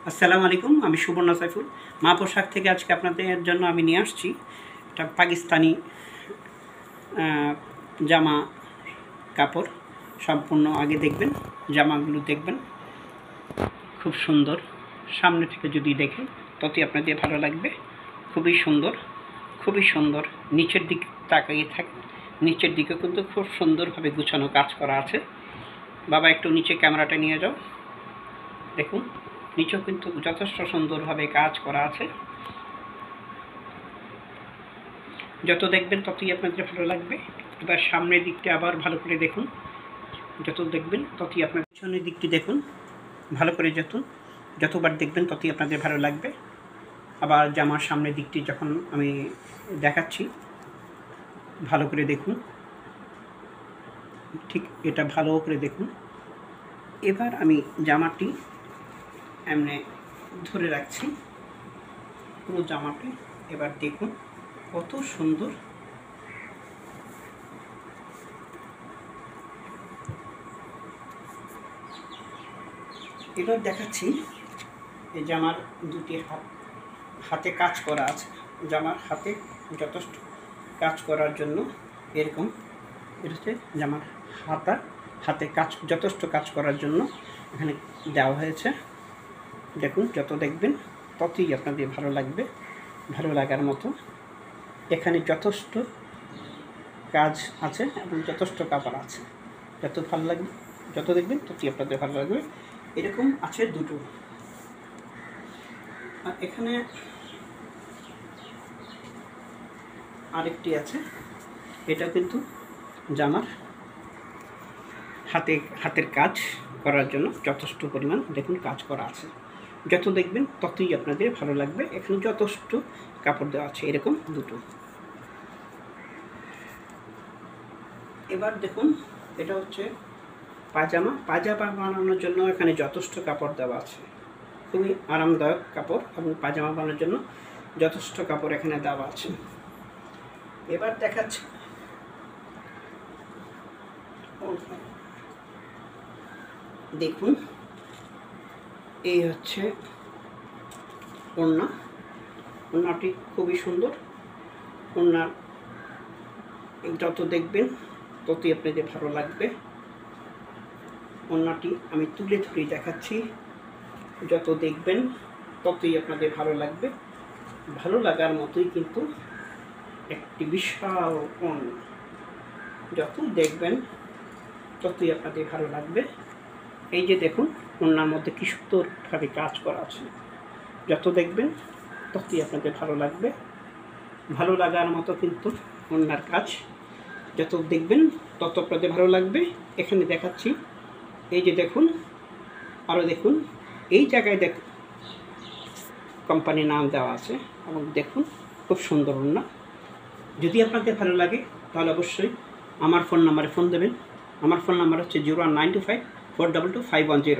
আসসালামু আলাইকুম, আমি সুবর্ণ সাইফুল। মা পোশাক থেকে আজকে আপনাদের জন্য আমি নিয়ে আসছি এটা পাকিস্তানি জামা কাপড়। সম্পূর্ণ আগে দেখবেন, জামাগুলো দেখবেন খুব সুন্দর। সামনে থেকে যদি দেখেন ততই আপনাদের ভালো লাগবে। খুবই সুন্দর, খুবই সুন্দর। নিচের দিক তাকিয়ে থাকে, নিচের দিকে কিন্তু খুব সুন্দরভাবে গুছানো কাজ করা আছে। বাবা একটু নিচে ক্যামেরাটা নিয়ে যাও, দেখুন নিচেও কিন্তু যথেষ্ট সুন্দরভাবে কাজ করা আছে। যত দেখবেন ততই আপনাদের ভালো লাগবে। এবার সামনের দিকটা আবার ভালো করে দেখুন, যত দেখবেন ততই আপনার পিছনের দিকটি দেখুন ভালো করে, যতবার দেখবেন ততই আপনাদের ভালো লাগবে। আবার জামার সামনের দিকটি যখন আমি দেখাচ্ছি ভালো করে দেখুন, ঠিক এটা ভালো করে দেখুন। এবার আমি জামাটি এমনি ধরে রাখছি, পুরো জামাটি এবার দেখুন কত সুন্দর। এবার দেখাচ্ছি এই জামার দুটি হাতে কাজ করা আছে। জামার হাতে যথেষ্ট কাজ করার জন্য এরকম এটা হচ্ছে জামার হাতে কাজ, যথেষ্ট কাজ করার জন্য এখানে দেওয়া হয়েছে। দেখুন যত দেখবেন ততই আপনাদের ভালো লাগবে, ভালো লাগার মতো। এখানে যথেষ্ট কাজ আছে এবং যথেষ্ট কাপড় আছে। যত ভালো লাগবে, যত দেখবেন ততই আপনাদের ভালো লাগবে। এরকম আছে দুটো। আর এখানে আরেকটি আছে, এটা কিন্তু জামার হাতের কাজ করার জন্য যথেষ্ট পরিমাণ দেখুন কাজ করা আছে। যত দেখবেন ততই আপনাদের ভালো লাগবে। এখানে যথেষ্ট কাপড় দেওয়া আছে, এরকম দুটো। এবার দেখুন এটা হচ্ছে পায়জামা বানানোর জন্য এখানে যথেষ্ট কাপড় দেওয়া আছে। খুবই আরামদায়ক কাপড় এবং পায়জামা বানানোর জন্য যথেষ্ট কাপড় এখানে দেওয়া আছে। এবার দেখাচ্ছি দেখুন, এই হচ্ছে ওড়নাটি খুবই সুন্দর। ওড়নার যত দেখবেন ততই আপনাদের ভালো লাগবে। ওড়নাটি আমি তুলে ধরে দেখাচ্ছি, যত দেখবেন ততই আপনাদের ভালো লাগবে। ভালো লাগার মতোই কিন্তু একটি বিশাল ওড়না। যত দেখবেন ততই আপনাদের ভালো লাগবে। এই যে দেখুন ওড়নার মধ্যে কি সুন্দরভাবে কাজ করা আছে। যত দেখবেন ততই আপনাদের ভালো লাগবে। ভালো লাগার মতো কিন্তু ওড়নার কাজ। যত দেখবেন তত আপনাদের ভালো লাগবে। এখানে দেখাচ্ছি, এই যে দেখুন, আরও দেখুন, এই জায়গায় দেখুন কোম্পানির নাম দেওয়া আছে এবং দেখুন খুব সুন্দর ওড়না। যদি আপনাদের ভালো লাগে তাহলে অবশ্যই আমার ফোন নাম্বারে ফোন দেবেন। আমার ফোন নাম্বার হচ্ছে 01925 422 510।